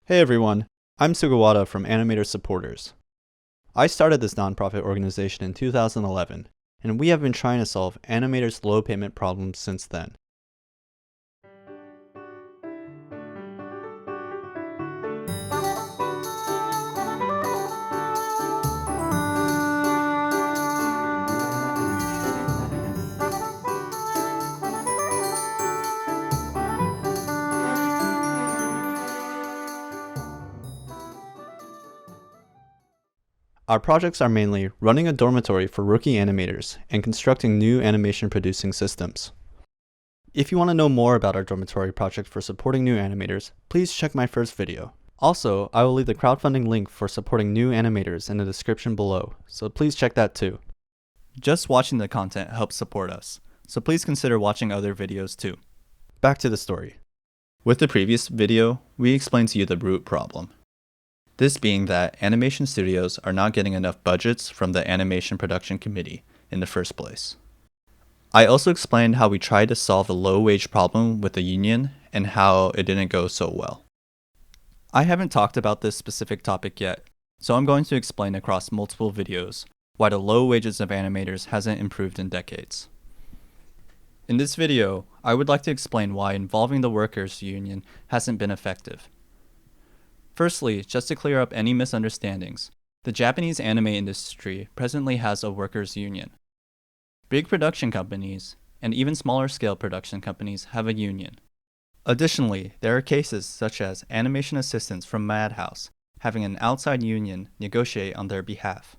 Hey everyone, I'm Sugawara from Animator Supporters. I started this nonprofit organization in 2011, and we have been trying to solve animators' low payment problems since then. Our projects are mainly running a dormitory for rookie animators and constructing new animation producing systems. If you want to know more about our dormitory project for supporting new animators, please check my first video. Also, I will leave the crowdfunding link for supporting new animators in the description below, so please check that too. Just watching the content helps support us, so please consider watching other videos too. Back to the story. With the previous video, we explained to you the root problem. This being that animation studios are not getting enough budgets from the Animation Production Committee in the first place. I also explained how we tried to solve the low wage problem with the union and how it didn't go so well. I haven't talked about this specific topic yet, so I'm going to explain across multiple videos why the low wages of animators hasn't improved in decades. In this video, I would like to explain why involving the workers' union hasn't been effective. Firstly, just to clear up any misunderstandings, the Japanese anime industry presently has a workers' union. Big production companies, and even smaller scale production companies, have a union. Additionally, there are cases such as animation assistants from Madhouse having an outside union negotiate on their behalf.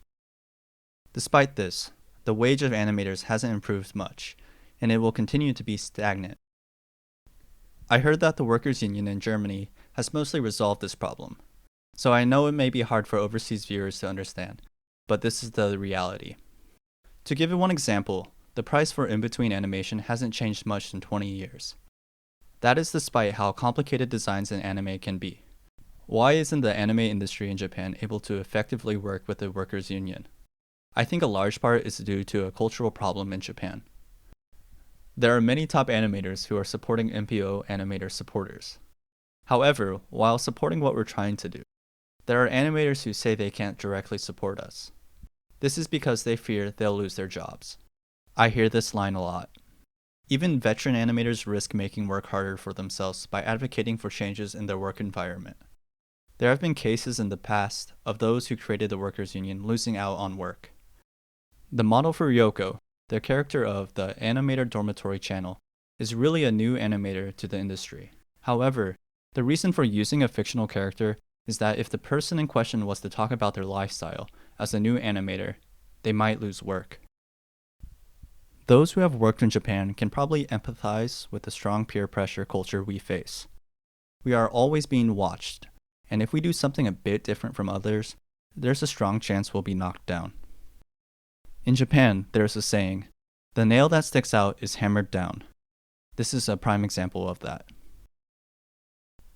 Despite this, the wage of animators hasn't improved much, and it will continue to be stagnant. I heard that the workers' union in Germany has mostly resolved this problem, so I know it may be hard for overseas viewers to understand, but this is the reality. To give you one example, the price for in-between animation hasn't changed much in 20 years. That is despite how complicated designs in anime can be. Why isn't the anime industry in Japan able to effectively work with the workers' union? I think a large part is due to a cultural problem in Japan. There are many top animators who are supporting NPO Animator Supporters. However, while supporting what we're trying to do, there are animators who say they can't directly support us. This is because they fear they'll lose their jobs. I hear this line a lot. Even veteran animators risk making work harder for themselves by advocating for changes in their work environment. There have been cases in the past of those who created the workers' union losing out on work. The model for Yoko, the character of the Animator Dormitory channel, is really a new animator to the industry. However, the reason for using a fictional character is that if the person in question was to talk about their lifestyle as a new animator, they might lose work. Those who have worked in Japan can probably empathize with the strong peer pressure culture we face. We are always being watched, and if we do something a bit different from others, there's a strong chance we'll be knocked down. In Japan, there's a saying, "The nail that sticks out is hammered down." This is a prime example of that.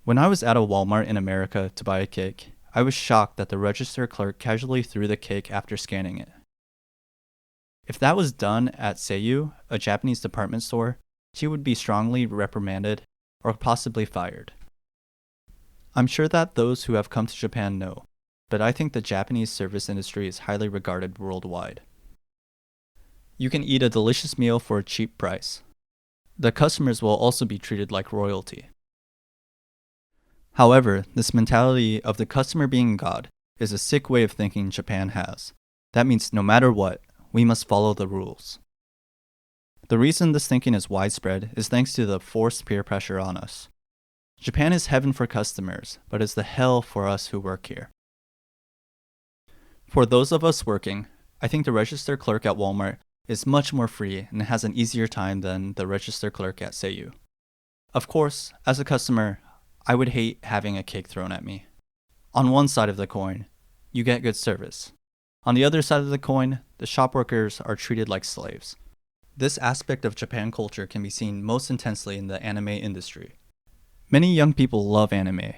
When I was at a Walmart in America to buy a cake, I was shocked that the register clerk casually threw the cake after scanning it. If that was done at Seiyu, a Japanese department store, she would be strongly reprimanded or possibly fired. I'm sure that those who have come to Japan know, but I think the Japanese service industry is highly regarded worldwide. You can eat a delicious meal for a cheap price. The customers will also be treated like royalty. However, this mentality of the customer being God is a sick way of thinking Japan has. That means no matter what, we must follow the rules. The reason this thinking is widespread is thanks to the forced peer pressure on us. Japan is heaven for customers, but it's the hell for us who work here. For those of us working, I think the register clerk at Walmart is much more free and has an easier time than the register clerk at Seiyu. Of course, as a customer, I would hate having a cake thrown at me. On one side of the coin, you get good service. On the other side of the coin, the shop workers are treated like slaves. This aspect of Japan culture can be seen most intensely in the anime industry. Many young people love anime,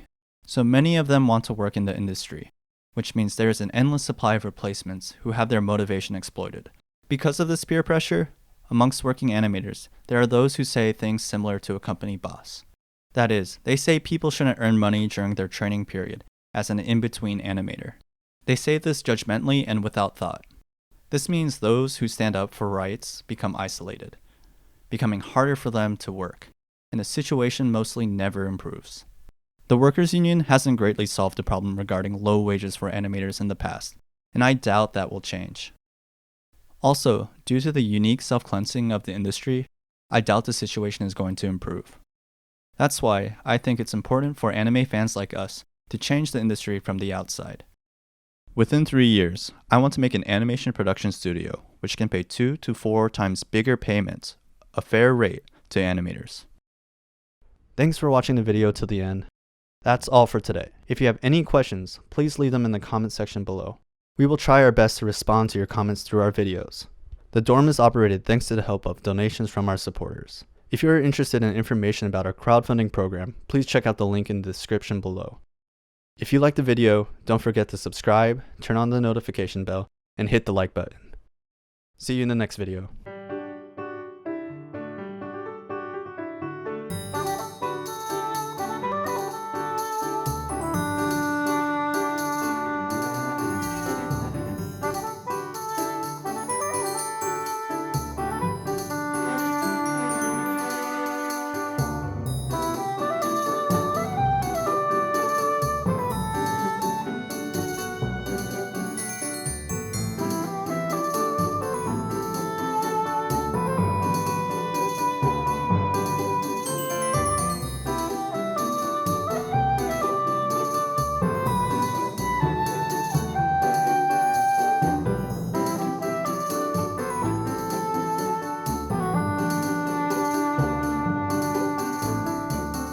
so many of them want to work in the industry, which means there is an endless supply of replacements who have their motivation exploited. Because of this peer pressure, amongst working animators, there are those who say things similar to a company boss. That is, they say people shouldn't earn money during their training period as an in-between animator. They say this judgmentally and without thought. This means those who stand up for rights become isolated, becoming harder for them to work, and the situation mostly never improves. The workers' union hasn't greatly solved the problem regarding low wages for animators in the past, and I doubt that will change. Also, due to the unique self-cleansing of the industry, I doubt the situation is going to improve. That's why I think it's important for anime fans like us to change the industry from the outside. Within 3 years, I want to make an animation production studio which can pay 2 to 4 times bigger payments, a fair rate, to animators. Thanks for watching the video till the end. That's all for today. If you have any questions, please leave them in the comment section below. We will try our best to respond to your comments through our videos. The dorm is operated thanks to the help of donations from our supporters. If you are interested in information about our crowdfunding program, please check out the link in the description below. If you liked the video, don't forget to subscribe, turn on the notification bell, and hit the like button. See you in the next video.